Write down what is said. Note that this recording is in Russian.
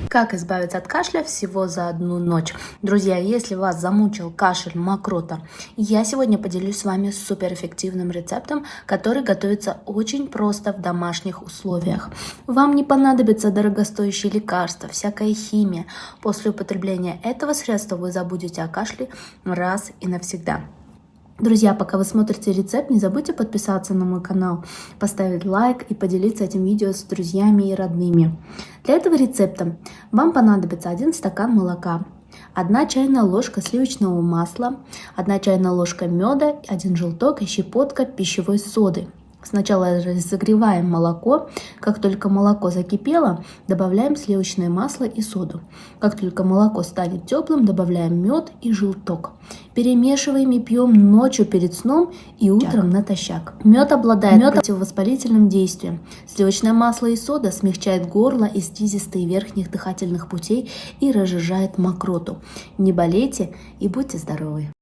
Как избавиться от кашля всего за одну ночь? Друзья, если вас замучил кашель, мокрота, я сегодня поделюсь с вами суперэффективным рецептом, который готовится очень просто в домашних условиях. Вам не понадобятся дорогостоящие лекарства, всякая химия. После употребления этого средства вы забудете о кашле раз и навсегда. Друзья, пока вы смотрите рецепт, не забудьте подписаться на мой канал, поставить лайк и поделиться этим видео с друзьями и родными. Для этого рецепта вам понадобится 1 стакан молока, 1 чайная ложка сливочного масла, 1 чайная ложка меда, 1 желток и щепотка пищевой соды. Сначала разогреваем молоко. Как только молоко закипело, добавляем сливочное масло и соду. Как только молоко станет теплым, добавляем мед и желток. Перемешиваем и пьем ночью перед сном и утром натощак. Мед обладает противовоспалительным действием. Сливочное масло и сода смягчает горло и слизистые верхних дыхательных путей и разжижает мокроту. Не болейте и будьте здоровы!